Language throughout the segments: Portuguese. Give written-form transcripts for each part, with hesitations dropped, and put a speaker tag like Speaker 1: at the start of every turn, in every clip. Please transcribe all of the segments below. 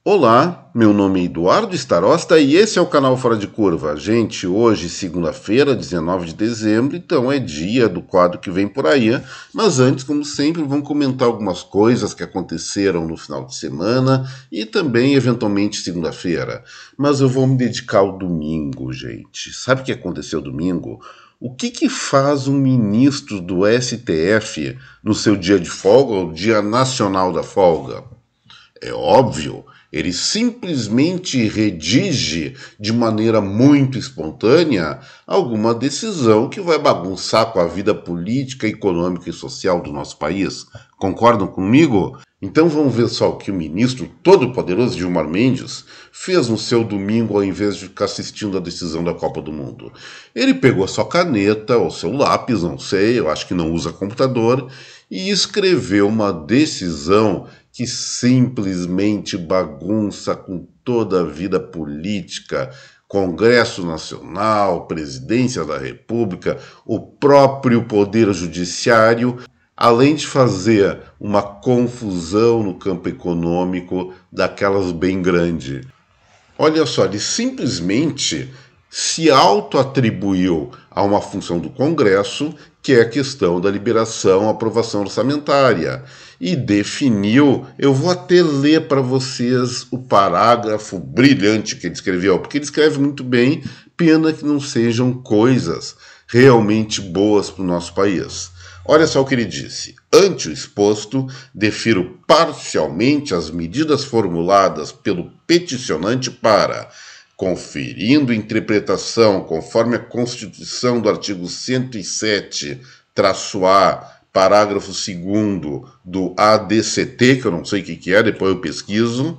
Speaker 1: Olá, meu nome é Eduardo Starosta e esse é o canal Fora de Curva. Gente, hoje, segunda-feira, 19 de dezembro, então é dia do quadro que vem por aí. Mas antes, como sempre, vamos comentar algumas coisas que aconteceram no final de semana e também, eventualmente, segunda-feira. Mas eu vou me dedicar ao domingo, gente. Sabe o que aconteceu domingo? O que faz um ministro do STF no seu dia de folga, o Dia Nacional da Folga? É óbvio, ele simplesmente redige de maneira muito espontânea alguma decisão que vai bagunçar com a vida política, econômica e social do nosso país. Concordam comigo? Então vamos ver só o que o ministro todo-poderoso Gilmar Mendes fez no seu domingo ao invés de ficar assistindo a decisão da Copa do Mundo. Ele pegou a sua caneta ou seu lápis, não sei, eu acho que não usa computador, e escreveu uma decisão que simplesmente bagunça com toda a vida política, Congresso Nacional, Presidência da República, o próprio Poder Judiciário, além de fazer uma confusão no campo econômico daquelas bem grande. Olha só, ele simplesmente se auto-atribuiu a uma função do Congresso, que é a questão da liberação, aprovação orçamentária, e definiu, eu vou até ler para vocês o parágrafo brilhante que ele escreveu, porque ele escreve muito bem, pena que não sejam coisas realmente boas para o nosso país. Olha só o que ele disse. Ante o exposto, defiro parcialmente as medidas formuladas pelo peticionante para, conferindo interpretação conforme a Constituição do artigo 107-A, parágrafo 2º do ADCT, que eu não sei o que é, depois eu pesquiso,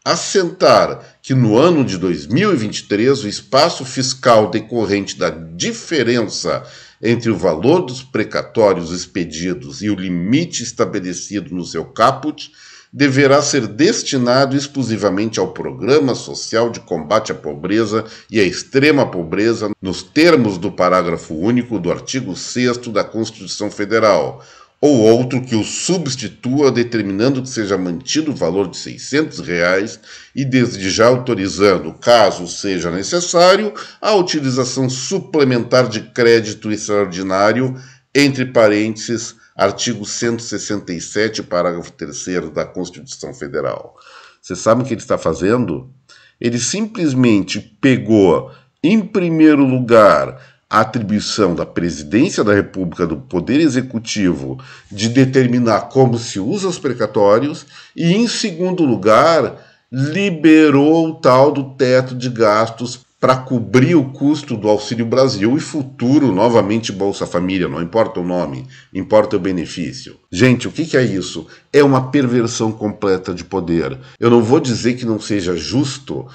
Speaker 1: assentar que no ano de 2023 o espaço fiscal decorrente da diferença entre o valor dos precatórios expedidos e o limite estabelecido no seu caput deverá ser destinado exclusivamente ao Programa Social de Combate à Pobreza e à Extrema Pobreza, nos termos do parágrafo único do artigo 6º da Constituição Federal, ou outro que o substitua, determinando que seja mantido o valor de R$ 600 e desde já autorizando, caso seja necessário, a utilização suplementar de crédito extraordinário, entre parênteses, artigo 167, parágrafo 3º da Constituição Federal. Você sabe o que ele está fazendo? Ele simplesmente pegou, em primeiro lugar, a atribuição da Presidência da República, do Poder Executivo, de determinar como se usa os precatórios e, em segundo lugar, liberou o tal do teto de gastos para cobrir o custo do Auxílio Brasil e futuro, novamente, Bolsa Família, não importa o nome, importa o benefício. Gente, o que é isso? É uma perversão completa de poder. Eu não vou dizer que não seja justo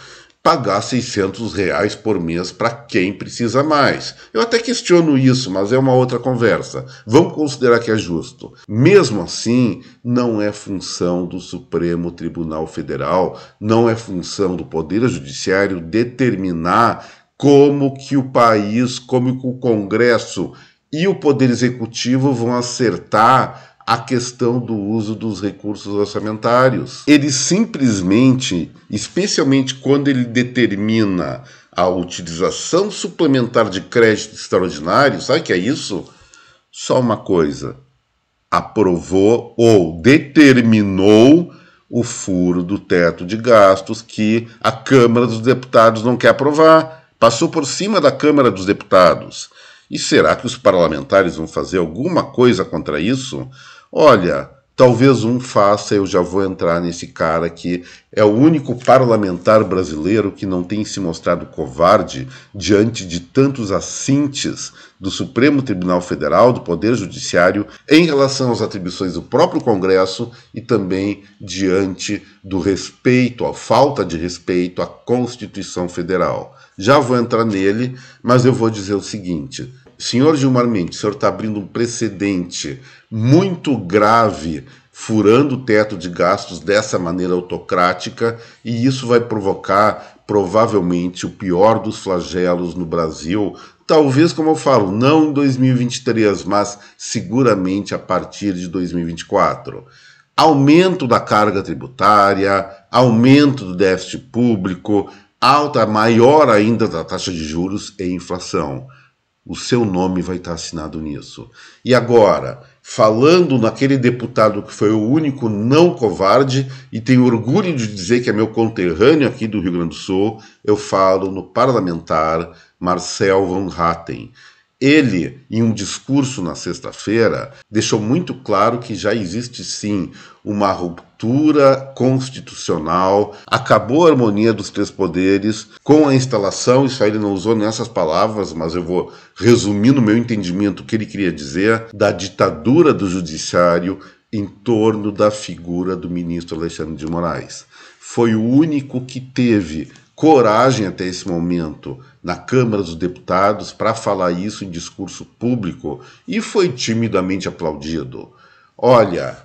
Speaker 1: pagar R$ 600 por mês para quem precisa mais. Eu até questiono isso, mas é uma outra conversa. Vamos considerar que é justo. Mesmo assim, não é função do Supremo Tribunal Federal, não é função do Poder Judiciário determinar como que o país, como que o Congresso e o Poder Executivo vão acertar a questão do uso dos recursos orçamentários. Ele simplesmente, especialmente quando ele determina a utilização suplementar de crédito extraordinário, sabe o que é isso? Só uma coisa, aprovou ou determinou o furo do teto de gastos que a Câmara dos Deputados não quer aprovar. Passou por cima da Câmara dos Deputados. E será que os parlamentares vão fazer alguma coisa contra isso? Olha, talvez um faça, eu já vou entrar nesse cara que é o único parlamentar brasileiro que não tem se mostrado covarde diante de tantos assintes do Supremo Tribunal Federal, do Poder Judiciário, em relação às atribuições do próprio Congresso e também diante do respeito, a falta de respeito à Constituição Federal. Já vou entrar nele, mas eu vou dizer o seguinte. Senhor Gilmar Mendes, o senhor está abrindo um precedente muito grave, furando o teto de gastos dessa maneira autocrática, e isso vai provocar, provavelmente, o pior dos flagelos no Brasil, talvez, como eu falo, não em 2023, mas seguramente a partir de 2024. aumento da carga tributária, aumento do déficit público, alta maior ainda da taxa de juros e inflação. O seu nome vai estar assinado nisso. E agora, falando naquele deputado que foi o único não covarde, e tenho orgulho de dizer que é meu conterrâneo aqui do Rio Grande do Sul, eu falo no parlamentar Marcel Van Hatten. Ele, em um discurso na sexta-feira, deixou muito claro que já existe sim uma ruptura constitucional, acabou a harmonia dos três poderes com a instalação, isso aí ele não usou nessas palavras, mas eu vou resumir no meu entendimento o que ele queria dizer, da ditadura do judiciário em torno da figura do ministro Alexandre de Moraes. Foi o único que teve coragem até esse momento na Câmara dos Deputados para falar isso em discurso público e foi timidamente aplaudido. Olha,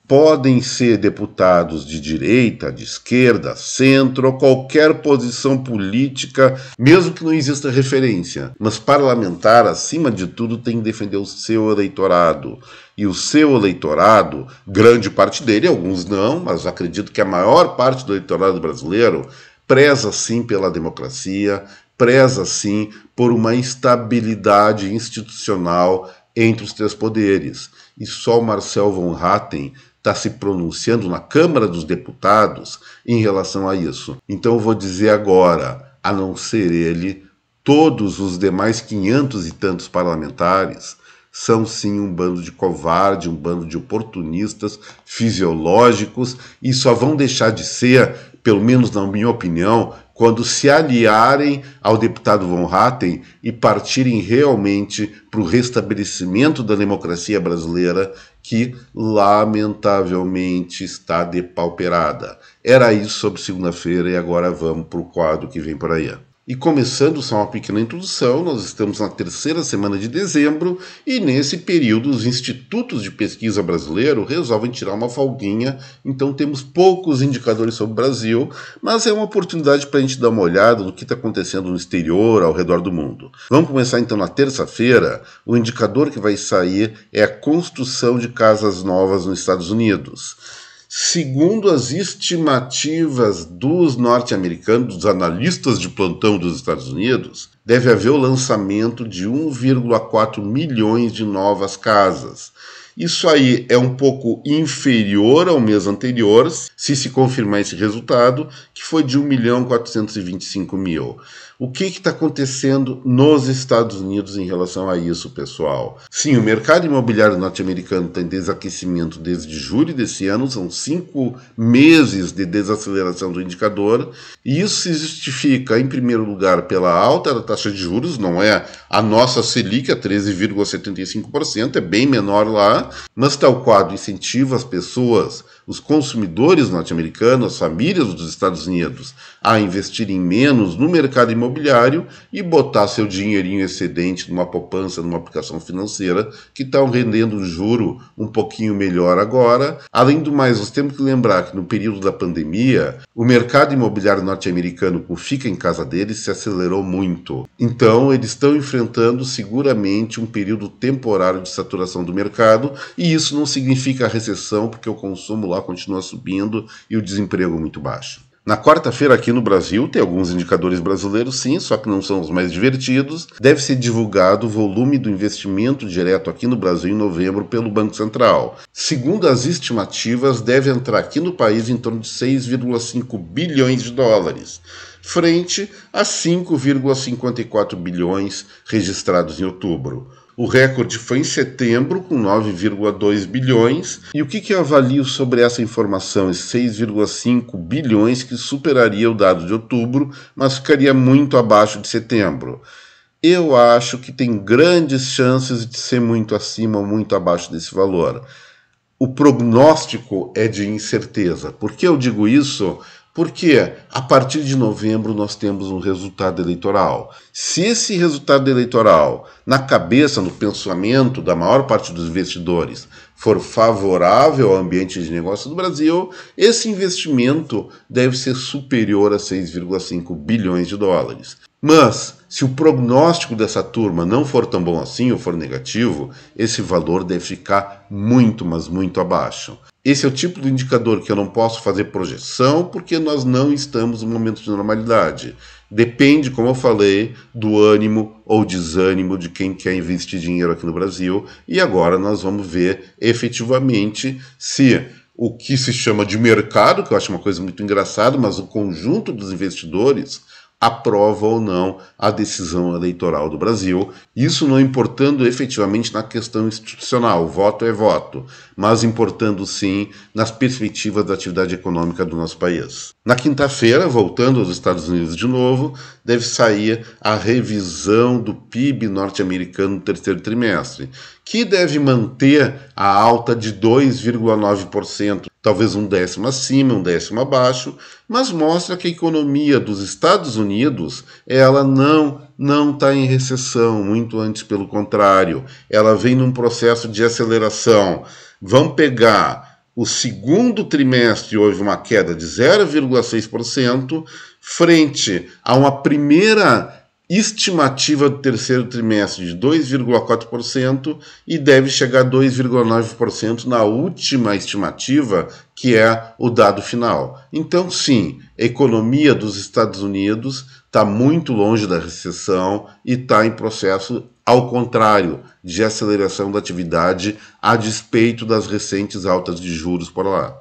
Speaker 1: podem ser deputados de direita, de esquerda, centro ou qualquer posição política, mesmo que não exista referência, mas parlamentar, acima de tudo, tem que defender o seu eleitorado. E o seu eleitorado, grande parte dele, alguns não, mas acredito que a maior parte do eleitorado brasileiro preza sim pela democracia, preza sim por uma estabilidade institucional entre os três poderes. E só o Marcel Van Hatten está se pronunciando na Câmara dos Deputados em relação a isso. Então eu vou dizer agora, a não ser ele, todos os demais 500 e tantos parlamentares são sim um bando de covarde, um bando de oportunistas fisiológicos e só vão deixar de ser, pelo menos na minha opinião, quando se aliarem ao deputado Van Hatten e partirem realmente para o restabelecimento da democracia brasileira, que lamentavelmente está depauperada. Era isso sobre segunda-feira e agora vamos para o quadro que vem por aí. E começando só uma pequena introdução, nós estamos na terceira semana de dezembro e nesse período os institutos de pesquisa brasileiro resolvem tirar uma folguinha, então temos poucos indicadores sobre o Brasil, mas é uma oportunidade para a gente dar uma olhada no que está acontecendo no exterior, ao redor do mundo. Vamos começar então na terça-feira. O indicador que vai sair é a construção de casas novas nos Estados Unidos. Segundo as estimativas dos norte-americanos, dos analistas de plantão dos Estados Unidos, deve haver o lançamento de 1,4 milhões de novas casas. Isso aí é um pouco inferior ao mês anterior, se confirmar esse resultado, que foi de 1.425.000. O que está acontecendo nos Estados Unidos em relação a isso, pessoal? Sim, o mercado imobiliário norte-americano está em desaquecimento desde julho desse ano, são 5 meses de desaceleração do indicador, e isso se justifica, em primeiro lugar, pela alta da taxa de juros, não é a nossa Selic, a 13,75%, é bem menor lá, mas tal quadro incentiva as pessoas, os consumidores norte-americanos, as famílias dos Estados Unidos, a investirem menos no mercado imobiliário e botar seu dinheirinho excedente numa poupança, numa aplicação financeira, que estão rendendo um juro um pouquinho melhor agora. Além do mais, nós temos que lembrar que no período da pandemia, o mercado imobiliário norte-americano, com fica em casa deles, se acelerou muito. Então, eles estão enfrentando seguramente um período temporário de saturação do mercado, e isso não significa recessão, porque o consumo lá continua subindo e o desemprego muito baixo. Na quarta-feira aqui no Brasil, tem alguns indicadores brasileiros sim, só que não são os mais divertidos. Deve ser divulgado o volume do investimento direto aqui no Brasil em novembro pelo Banco Central. Segundo as estimativas, deve entrar aqui no país em torno de 6,5 bilhões de dólares, frente a 5,54 bilhões registrados em outubro. O recorde foi em setembro, com 9,2 bilhões. E o que eu avalio sobre essa informação, esses 6,5 bilhões, que superaria o dado de outubro, mas ficaria muito abaixo de setembro? Eu acho que tem grandes chances de ser muito acima ou muito abaixo desse valor. O prognóstico é de incerteza. Por que eu digo isso? Porque a partir de novembro nós temos um resultado eleitoral. Se esse resultado eleitoral, na cabeça, no pensamento da maior parte dos investidores, for favorável ao ambiente de negócio do Brasil, esse investimento deve ser superior a 6,5 bilhões de dólares. Mas, se o prognóstico dessa turma não for tão bom assim ou for negativo, esse valor deve ficar muito, mas muito abaixo. Esse é o tipo de indicador que eu não posso fazer projeção porque nós não estamos no momento de normalidade. Depende, como eu falei, do ânimo ou desânimo de quem quer investir dinheiro aqui no Brasil. E agora nós vamos ver efetivamente se o que se chama de mercado, que eu acho uma coisa muito engraçada, mas o conjunto dos investidores aprova ou não a decisão eleitoral do Brasil. Isso não importando efetivamente na questão institucional, voto é voto, mas importando sim nas perspectivas da atividade econômica do nosso país. Na quinta-feira, voltando aos Estados Unidos de novo, deve sair a revisão do PIB norte-americano no terceiro trimestre, que deve manter a alta de 2,9%, talvez um décimo acima, um décimo abaixo, mas mostra que a economia dos Estados Unidos, ela não está em recessão, muito antes pelo contrário, ela vem num processo de aceleração. Vamos pegar o segundo trimestre, houve uma queda de 0,6%, frente a uma primeira estimativa do terceiro trimestre de 2,4% e deve chegar a 2,9% na última estimativa, que é o dado final. Então, sim, a economia dos Estados Unidos está muito longe da recessão e está em processo, ao contrário, de aceleração da atividade a despeito das recentes altas de juros por lá.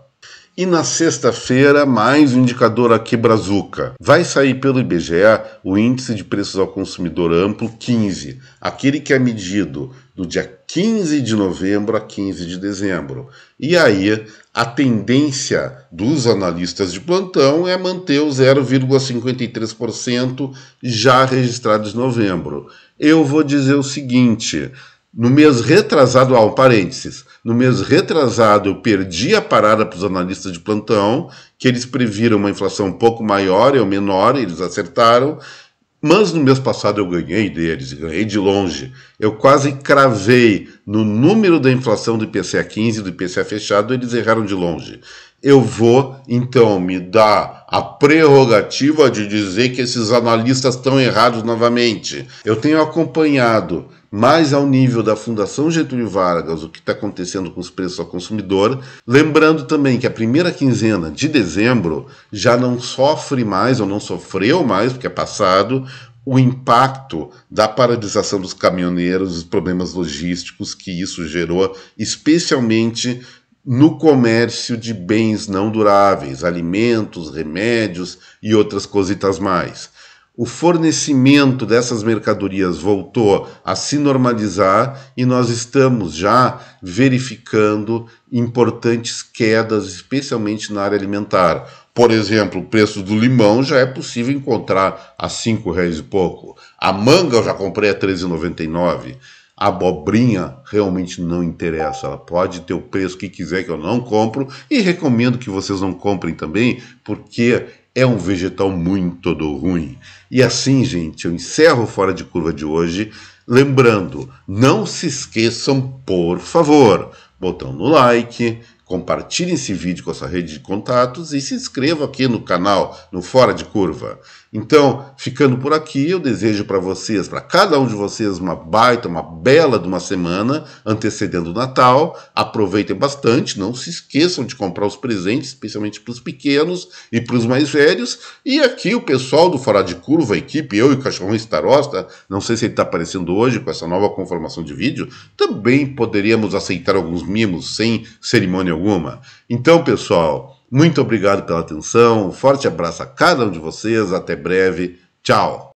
Speaker 1: E na sexta-feira, mais um indicador aqui brazuca. Vai sair pelo IBGE o Índice de Preços ao Consumidor Amplo 15, aquele que é medido do dia 15 de novembro a 15 de dezembro. E aí, a tendência dos analistas de plantão é manter o 0,53% já registrado em novembro. Eu vou dizer o seguinte: no mês retrasado, parênteses, no mês retrasado eu perdi a parada para os analistas de plantão, que eles previram uma inflação um pouco maior ou menor, eles acertaram, mas no mês passado eu ganhei deles, ganhei de longe. Eu quase cravei no número da inflação do IPCA 15 e do IPCA fechado, eles erraram de longe. Eu vou, então, me dar a prerrogativa de dizer que esses analistas estão errados novamente. Eu tenho acompanhado mais ao nível da Fundação Getúlio Vargas o que está acontecendo com os preços ao consumidor, lembrando também que a primeira quinzena de dezembro já não sofre mais, ou não sofreu mais, porque é passado, o impacto da paralisação dos caminhoneiros, os problemas logísticos que isso gerou, especialmente no comércio de bens não duráveis, alimentos, remédios e outras cositas mais. O fornecimento dessas mercadorias voltou a se normalizar e nós estamos já verificando importantes quedas, especialmente na área alimentar. Por exemplo, o preço do limão já é possível encontrar a R$5 e pouco. A manga eu já comprei a R$13,99. A abobrinha realmente não interessa, ela pode ter o preço que quiser, que eu não compro, e recomendo que vocês não comprem também, porque é um vegetal muito ruim. E assim, gente, eu encerro o Fora de Curva de hoje, lembrando, não se esqueçam, por favor, botão no like, compartilhem esse vídeo com a sua rede de contatos e se inscreva aqui no canal, no Fora de Curva. Então, ficando por aqui, eu desejo para vocês, para cada um de vocês, uma bela de uma semana antecedendo o Natal. Aproveitem bastante, não se esqueçam de comprar os presentes, especialmente para os pequenos e para os mais velhos. E aqui o pessoal do Fora de Curva, a equipe, eu e o Cachorrão Starosta, não sei se ele está aparecendo hoje com essa nova conformação de vídeo, também poderíamos aceitar alguns mimos sem cerimônia alguma. Então, pessoal, muito obrigado pela atenção, um forte abraço a cada um de vocês, até breve, tchau!